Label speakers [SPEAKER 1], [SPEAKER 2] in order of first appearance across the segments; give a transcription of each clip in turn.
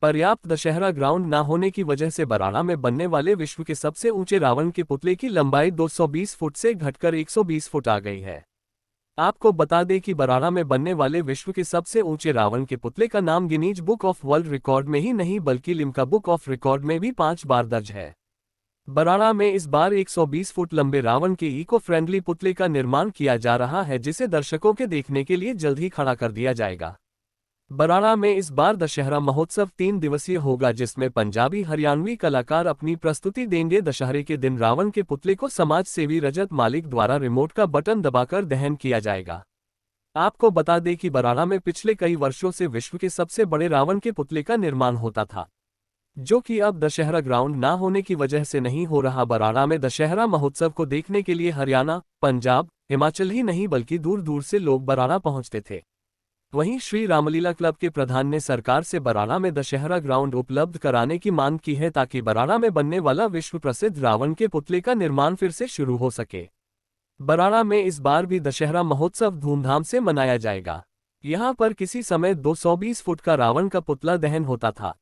[SPEAKER 1] पर्याप्त दशहरा ग्राउंड न होने की वजह से बराड़ा में बनने वाले विश्व के सबसे ऊंचे रावण के पुतले की लंबाई 220 फुट से घटकर 120 फुट आ गई है। आपको बता दें कि बराड़ा में बनने वाले विश्व के सबसे ऊंचे रावण के पुतले का नाम Guinness book of world record में ही नहीं बल्कि लिम्का बुक ऑफ रिकॉर्ड में भी 5 बार दर्ज है। बराड़ा में इस बार 120 फुट लंबे रावण के इको फ्रेंडली पुतले का निर्माण किया जा रहा है, जिसे दर्शकों के देखने के लिए जल्द ही खड़ा कर दिया जाएगा। बराड़ा में इस बार दशहरा महोत्सव 3 दिवसीय होगा, जिसमें पंजाबी हरियाणवी कलाकार अपनी प्रस्तुति देंगे। दशहरे के दिन रावण के पुतले को समाज सेवी रजत मालिक द्वारा रिमोट का बटन दबाकर दहन किया जाएगा। आपको बता दें कि बराड़ा में पिछले कई वर्षों से विश्व के सबसे बड़े रावण के पुतले का निर्माण होता था, जो कि अब दशहरा ग्राउंड ना होने की वजह से नहीं हो रहा। बराड़ा में दशहरा महोत्सव को देखने के लिए हरियाणा, पंजाब, हिमाचल ही नहीं बल्कि दूर दूर से लोग बराड़ा पहुंचते थे। वहीं श्री रामलीला क्लब के प्रधान ने सरकार से बराड़ा में दशहरा ग्राउंड उपलब्ध कराने की मांग की है, ताकि बराड़ा में बनने वाला विश्व प्रसिद्ध रावण के पुतले का निर्माण फिर से शुरू हो सके। बराड़ा में इस बार भी दशहरा महोत्सव धूमधाम से मनाया जाएगा। यहां पर किसी समय 220 फुट का रावण का पुतला दहन होता था,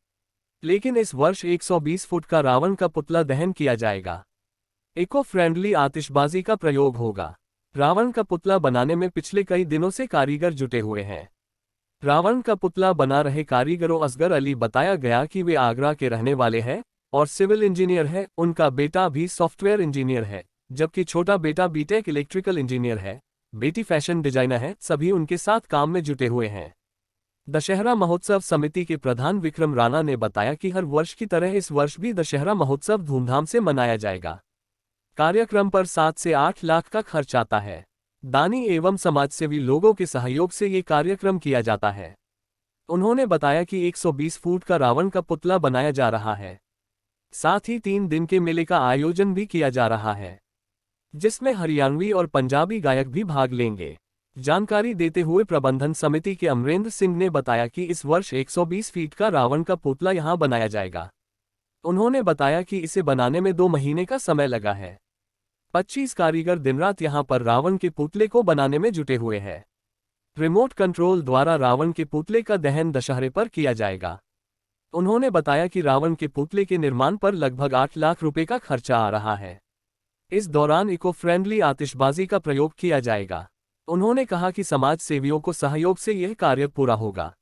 [SPEAKER 1] लेकिन इस वर्ष 120 फुट का रावण का पुतला दहन किया जाएगा। इको फ्रेंडली आतिशबाजी का प्रयोग होगा। रावण का पुतला बनाने में पिछले कई दिनों से कारीगर जुटे हुए हैं। रावण का पुतला बना रहे कारीगरों असगर अली बताया गया कि वे आगरा के रहने वाले हैं और सिविल इंजीनियर है। उनका बेटा भी सॉफ्टवेयर इंजीनियर है, जबकि छोटा बेटा बीटेक इलेक्ट्रिकल इंजीनियर है। बेटी फैशन डिजाइनर है। सभी उनके साथ काम में जुटे हुए हैं। दशहरा महोत्सव समिति के प्रधान विक्रम राणा ने बताया कि हर वर्ष की तरह इस वर्ष भी दशहरा महोत्सव धूमधाम से मनाया जाएगा। कार्यक्रम पर 7 से 8 लाख का खर्च आता है। दानी एवं समाजसेवी लोगों के सहयोग से ये कार्यक्रम किया जाता है। उन्होंने बताया कि 120 फुट का रावण का पुतला बनाया जा रहा है। साथ ही 3 दिन के मेले का आयोजन भी किया जा रहा है, जिसमें हरियाणवी और पंजाबी गायक भी भाग लेंगे। जानकारी देते हुए प्रबंधन समिति के अमरेंद्र सिंह ने बताया कि इस वर्ष 120 फीट का रावण का पुतला यहां बनाया जाएगा। उन्होंने बताया कि इसे बनाने में 2 महीने का समय लगा है। 25 कारीगर दिन रात यहां पर रावण के पुतले को बनाने में जुटे हुए हैं। रिमोट कंट्रोल द्वारा रावण के पुतले का दहन दशहरे पर किया जाएगा। उन्होंने बताया कि रावण के पुतले के निर्माण पर लगभग 8 लाख रुपए का खर्चा आ रहा है। इस दौरान इको फ्रेंडली आतिशबाजी का प्रयोग किया जाएगा। उन्होंने कहा कि समाज सेवियों को सहयोग से यह कार्य पूरा होगा।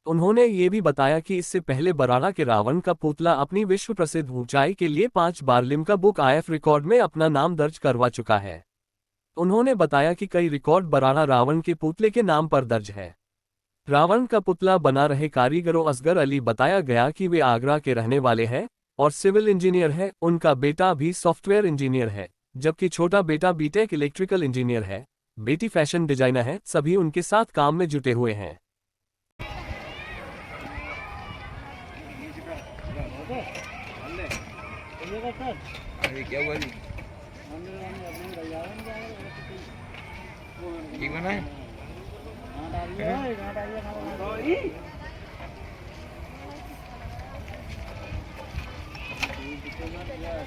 [SPEAKER 1] उन्होंने ये भी बताया कि इससे पहले बराड़ा के रावण का पुतला अपनी विश्व प्रसिद्ध ऊंचाई के लिए 5 बार लिम्का बुक ऑफ रिकॉर्ड में अपना नाम दर्ज करवा चुका है। उन्होंने बताया कि कई रिकॉर्ड बराड़ा रावण के पुतले के नाम पर दर्ज है। रावण का पुतला बना रहे कारीगरों असगर अली बताया गया कि वे आगरा के रहने वाले हैं और सिविल इंजीनियर है। उनका बेटा भी सॉफ्टवेयर इंजीनियर है, जबकि छोटा बेटा बीटेक इलेक्ट्रिकल इंजीनियर है। बेटी फैशन डिजाइनर है। सभी उनके साथ काम में जुटे हुए हैं।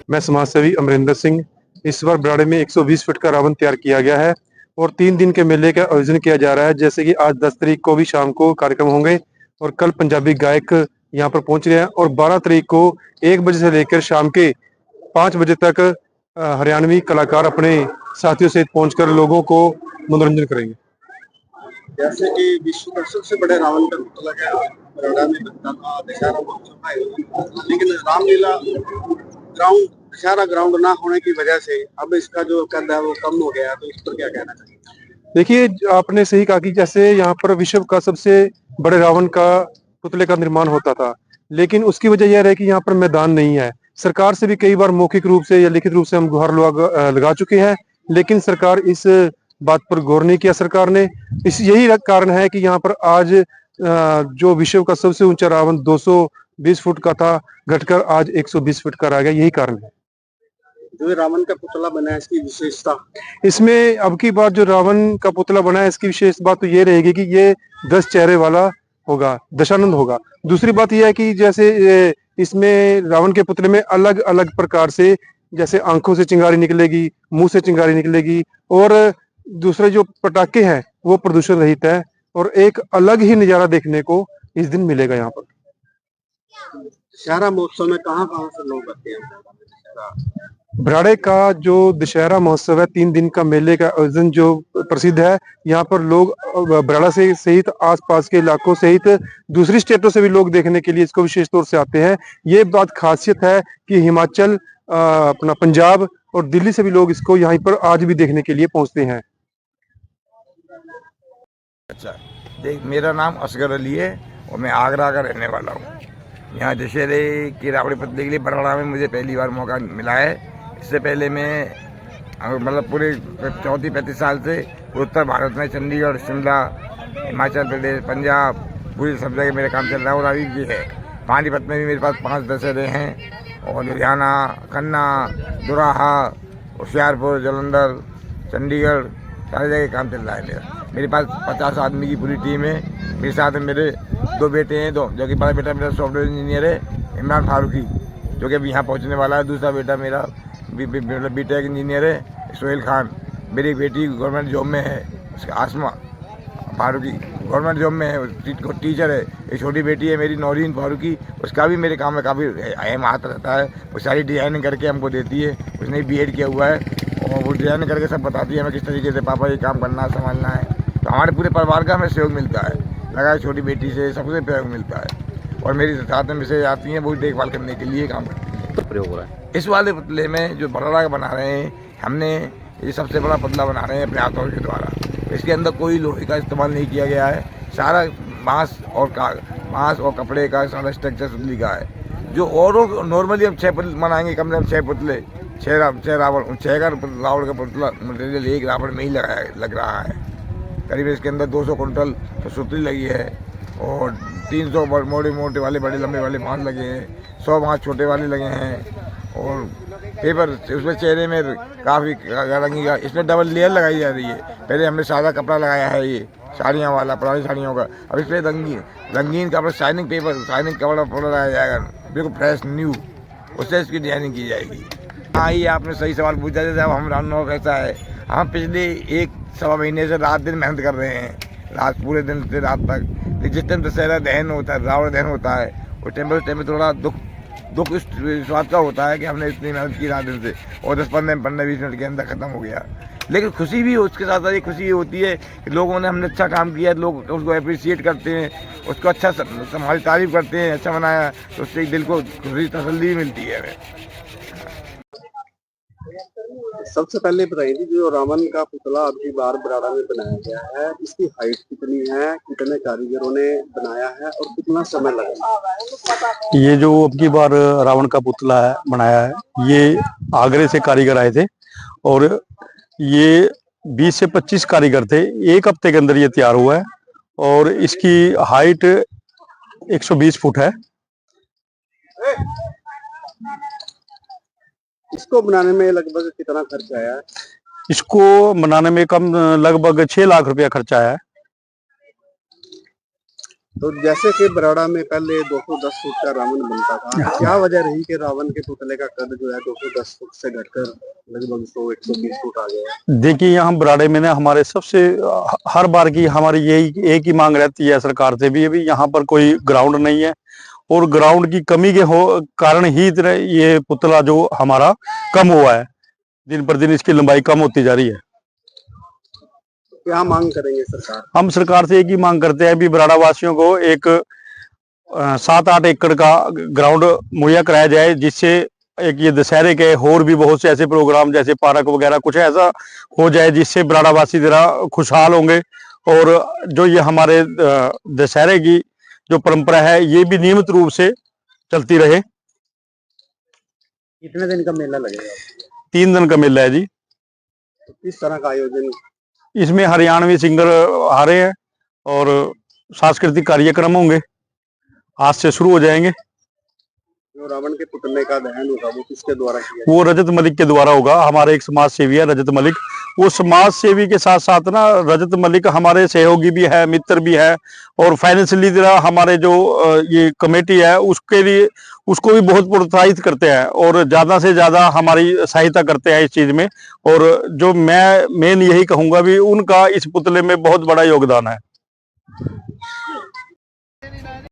[SPEAKER 2] मैं समाजसेवी अमरिंदर सिंह। इस बार बराड़े में 120 फीट का रावण तैयार किया गया है और 3 दिन के मेले का आयोजन किया जा रहा है। जैसे कि आज 10 तारीख को भी शाम को कार्यक्रम होंगे और कल पंजाबी गायक यहाँ पर पहुंच रहे हैं और 12 तारीख को 1 बजे से लेकर शाम के 5 बजे तक हरियाणवी कलाकार अपने साथियों सहित पहुंचकर लोगों को मनोरंजन करेंगे।
[SPEAKER 3] जैसे कि विश्व का सबसे बड़े रावण का पुतला क्या बराड़ा में बनता था दशहरा महोत्सव का आयोजन, लेकिन रामलीला ग्राउंड दशहरा ग्राउंड ना होने की वजह से अब इसका जो कद है वो कम हो गया। तो इस पर क्या कहना चाहिए?
[SPEAKER 2] देखिए, आपने सही कहा कि जैसे यहाँ पर विश्व का सबसे बड़े रावण का पुतले का निर्माण होता था, लेकिन उसकी वजह यह है कि यहाँ पर मैदान नहीं है। सरकार से भी कई बार मौखिक रूप से या लिखित रूप से हम गुहार लगा चुके हैं, लेकिन सरकार इस बात पर गौर नहीं किया सरकार ने। इस यही कारण है कि यहाँ पर आज जो विश्व का सबसे ऊंचा रावण 220 फुट का था, घटकर आज 120 फुट का रह गया। यही कारण है।
[SPEAKER 3] जो रावण का पुतला बना है इसकी विशेषता,
[SPEAKER 2] इसमें अब की बार जो रावण का पुतला बना है इसकी विशेष बात तो ये रहेगी कि ये 10 चेहरे वाला होगा, दशानंद होगा। दूसरी बात यह है कि जैसे इसमें रावण के पुतले में अलग अलग प्रकार से, जैसे आंखों से चिंगारी निकलेगी, मुंह से चिंगारी निकलेगी और दूसरे जो पटाखे हैं वो प्रदूषण रहित है और एक अलग ही नजारा देखने को इस दिन मिलेगा यहाँ पर।
[SPEAKER 3] दशहरा महोत्सव में कहाँ से लोग आते हैं दशहरा?
[SPEAKER 2] बराड़े का जो दशहरा महोत्सव है 3 दिन का मेले का आयोजन जो प्रसिद्ध है। यहाँ पर लोग बराड़ा से सहित आसपास के इलाकों सहित दूसरी स्टेटों से भी लोग देखने के लिए इसको विशेष तौर से आते हैं। ये बात खासियत है कि हिमाचल अपना पंजाब और दिल्ली से भी लोग इसको यहाँ पर आज भी देखने के लिए पहुंचते हैं।
[SPEAKER 4] अच्छा, देख, मेरा नाम असगर अली है और मैं आगरा का रहने वाला हूँ। यहाँ दशहरे की रावड़ी पुतले के लिए बराड़ा में मुझे पहली बार मौका मिला है। इससे पहले मैं मतलब पूरे 34-35 साल से उत्तर भारत में चंडीगढ़, शिमला, हिमाचल प्रदेश, पंजाब, पूरी सब जगह मेरा काम चल रहा है। और अभी भी है, पानीपत में भी मेरे पास 5 दशहरे हैं और लुधियाना, खन्ना, दुराहा, होशियारपुर, जालंधर, चंडीगढ़, सारी जगह काम चल रहा है मेरा। मेरे पास 50 आदमी की पूरी टीम है। मेरे साथ में मेरे 2 बेटे हैं, जो कि बड़ा बेटा मेरा सॉफ्टवेयर इंजीनियर है, इमरान फारूकी, जो कि अभी यहाँ पहुँचने वाला है। दूसरा बेटा मेरा बीटेक इंजीनियर है, सोहेल खान। मेरी एक बेटी गवर्नमेंट जॉब में है, उसका आसमा फारूकी गवर्नमेंट जॉब में है, टीचर है। एक छोटी बेटी है मेरी नौरीन फारूकी, उसका भी मेरे काम में काफ़ी अहम हाथ रहता है। वो सारी डिज़ाइनिंग करके हमको देती है। उसने बीएड किया हुआ है और वो डिज़ाइन करके सब बताती है हमें किस तरीके से पापा ये काम करना है, संभालना है। तो हमारे पूरे परिवार का हमें सहयोग मिलता है, लगा छोटी बेटी से सबसे सहयोग मिलता है। और मेरी साथ में मिसेज आती हैं, वो देखभाल करने के लिए काम करती है।
[SPEAKER 1] तो प्रयोग हो रहा है
[SPEAKER 4] इस वाले पुतले में जो बराड़ा का बना रहे हैं, हमने ये सबसे बड़ा पुतला बना रहे हैं अपने हाथों के द्वारा। इसके अंदर कोई लोहे का इस्तेमाल नहीं किया गया है, सारा बांस और कपड़े का सारा स्ट्रक्चर सुतली का है। जो और नॉर्मली हम 6 पुतले बनाएंगे, कम से कम 6 पुतले, 6 रावण, 6 का रावण का पुतला मटेरियल एक रावण में ही लग रहा है। करीब इसके अंदर 200 कुंटल तो सुतली लगी है और 300 मोटे वाले बड़े लंबे वाले बांस लगे हैं, 100 बांस छोटे वाले लगे हैं। और पेपर उसमें चेहरे में काफ़ी रंगी का, इसमें डबल लेयर लगाई जा रही है। पहले हमने सादा कपड़ा लगाया है, ये साड़ियाँ वाला, पुरानी साड़ियों का। अब इसमें रंगीन कपड़ा, शाइनिंग कपड़ा लगाया जाएगा, बिल्कुल फ्रेश न्यू, उससे इसकी डिजाइनिंग की जाएगी। हाँ, ये आपने सही सवाल पूछा। जैसे अब हम रामनवमी कैसा है, हम पिछले 1-1.25 महीने से रात दिन मेहनत कर रहे हैं, रात पूरे दिन से रात तक। जिस टाइम दशहरा दहन होता है, रावण दहन होता है, उस टाइम में थोड़ा दुख इस बात का होता है कि हमने इतनी मेहनत की रात दिन से और 10-15-20 मिनट के अंदर ख़त्म हो गया। लेकिन खुशी भी उसके साथ साथ ये खुशी ये होती है कि लोगों ने हमने अच्छा काम किया, लोग उसको अप्रिशिएट करते हैं, उसको अच्छा हमारी तारीफ करते हैं, अच्छा बनाया, तो उससे दिल को खुशी तसल्ली मिलती है हमें।
[SPEAKER 3] सबसे पहले बताइए, जो रावण का पुतला अबकी बार बराड़ा में बनाया गया है, इसकी हाइट कितनी है, कितने कारीगरों ने बनाया है और कितना समय लगा?
[SPEAKER 5] ये जो अबकी बार रावण का पुतला है बनाया है, ये आगरे से कारीगर आए थे और ये 20 से 25 कारीगर थे। 1 हफ्ते के अंदर ये तैयार हुआ है और इसकी हाइट 120 फुट है।
[SPEAKER 3] इसको बनाने में लगभग कितना खर्च आया है?
[SPEAKER 5] इसको बनाने में कम लगभग 6 लाख रुपया खर्चा आया है।
[SPEAKER 3] तो जैसे कि बराड़ा में पहले 210 फुट का रावण बनता था, क्या वजह रही कि रावण के पुतले का कद जो है 210 फुट से घटकर लगभग 100-120 फुट आ गया?
[SPEAKER 5] देखिए, यहाँ बराड़े में ना हमारे सबसे हर बार की हमारी यही एक ही मांग रहती है सरकार से भी, अभी यहाँ पर कोई ग्राउंड नहीं है और ग्राउंड की कमी के कारण ही इतना ये पुतला जो हमारा कम हुआ है, दिन पर दिन इसकी लंबाई कम होती जा रही है।
[SPEAKER 3] क्या मांग करेंगे सरकार?
[SPEAKER 5] हम सरकार से एक ही मांग करते हैं भी बराड़ा वासियों को एक 7-8 एकड़ का ग्राउंड मुहैया कराया जाए, जिससे एक ये दशहरे के और भी बहुत से ऐसे प्रोग्राम जैसे पार्क वगैरह कुछ ऐसा हो जाए जिससे बराड़ा वासी जरा खुशहाल होंगे और जो ये हमारे दशहरे की जो परंपरा है ये भी नियमित रूप से चलती रहे।
[SPEAKER 3] कितने दिन का मेला लगेगा?
[SPEAKER 5] 3 दिन का मेला है जी।
[SPEAKER 3] तो किस तरह का आयोजन?
[SPEAKER 5] इसमें हरियाणवी सिंगर आ रहे हैं और सांस्कृतिक कार्यक्रम होंगे, आज से शुरू हो जाएंगे।
[SPEAKER 3] जो रावण के पुतले का दहन होगा वो किसके द्वारा किया?
[SPEAKER 5] वो रजत मलिक के द्वारा होगा। हमारे एक समाज सेवी है रजत मलिक। वो समाज सेवी के साथ साथ ना रजत मलिक हमारे सहयोगी भी है, मित्र भी है और फाइनेंशियली हमारे जो ये कमेटी है उसके लिए उसको भी बहुत प्रोत्साहित करते हैं और ज्यादा से ज्यादा हमारी सहायता करते हैं इस चीज में। और जो मैं मेन यही कहूंगा भी उनका इस पुतले में बहुत बड़ा योगदान है।